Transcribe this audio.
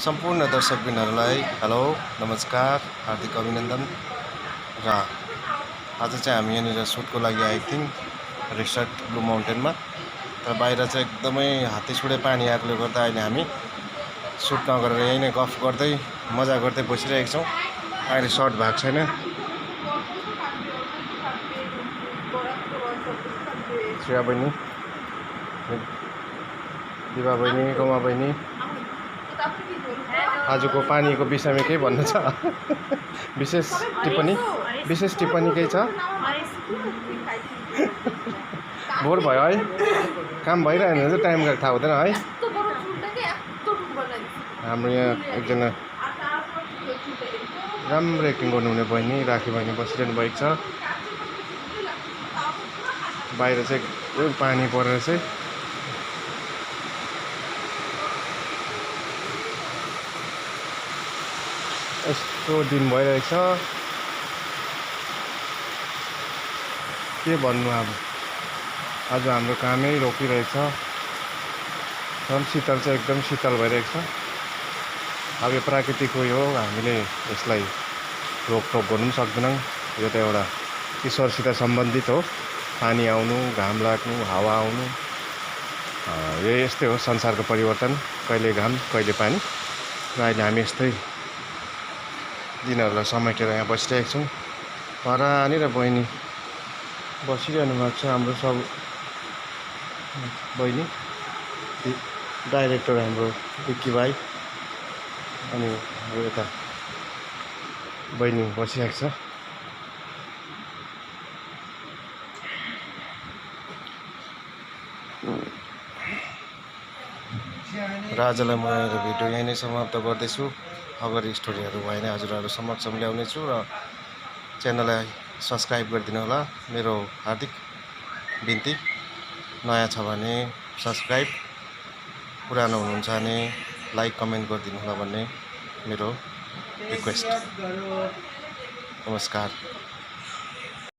सम्पूर्ण दर्शकबिनहरूलाई हेलो नमस्कार हार्दिक अभिनन्दन र आज चाहिँ हामी यहाँनिर सुटको लागि आएको थियौँ रिसर्ट ब्लू माउन्टेनमा। तर बाहिर चाहिँ एकदमै हात्ती छुडे पानी आएकोले गर्दा अहिले हामी सुट नगरेर यहीँ नै गफ गर्दै मजा गर्दै बसिरहेको छौँ। अहिले सर्ट भएको छैन। श्रेया बहिनी, दिवा बहिनी, रोमा बहिनी, आजको पानीको विषयमा केही भन्नु छ? विशेष टिप्पणी केही छ? बोर भयो है, काम भइरहेन भने चाहिँ टाइम गएको थाहा हुँदैन है। हाम्रो यहाँ एकजना राम्रो एक्टिङ गर्नुहुने बहिनी राखी बहिनी बसिरहनु भएको छ। बाहिर चाहिँ एकदम पानी परेर चाहिँ यस्तो दिन भइरहेको छ। के भन्नु अब, आज हाम्रो कामै रोकिरहेछ। झन् शीतल चाहिँ एकदम शीतल भइरहेको छ। अब यो प्राकृतिक हो, हामीले यसलाई रोकटोक गर्नु पनि सक्दैनौँ। यो त एउटा ईश्वरसित सम्बन्धित हो। पानी आउनु, घाम लाग्नु, हावा आउनु, यो यस्तै हो संसारको परिवर्तन। कहिले घाम कहिले पानी। र अहिले हामी यस्तै दिनहरूलाई समेटेर यहाँ बसिरहेको छौँ। हरानी र बहिनी बसिरहनु भएको छ। हाम्रो सब बहिनी डाइरेक्टर हाम्रो विक्की भाइ अनि हाम्रो यता बहिनी बसिरहेको छ। र आजलाई म मेरो भिडियो यहीँ नै समाप्त गर्दैछु। अगाडि स्टोरीहरू भएन हजुरहरू समक्षमा ल्याउनेछु र च्यानललाई सब्सक्राइब गरिदिनु होला। मेरो हार्दिक बिन्ती। नयाँ छ भने सब्सक्राइब, पुरानो हुनुहुन्छ भने लाइक कमेन्ट गरिदिनु होला भन्ने मेरो रिक्वेस्ट। नमस्कार।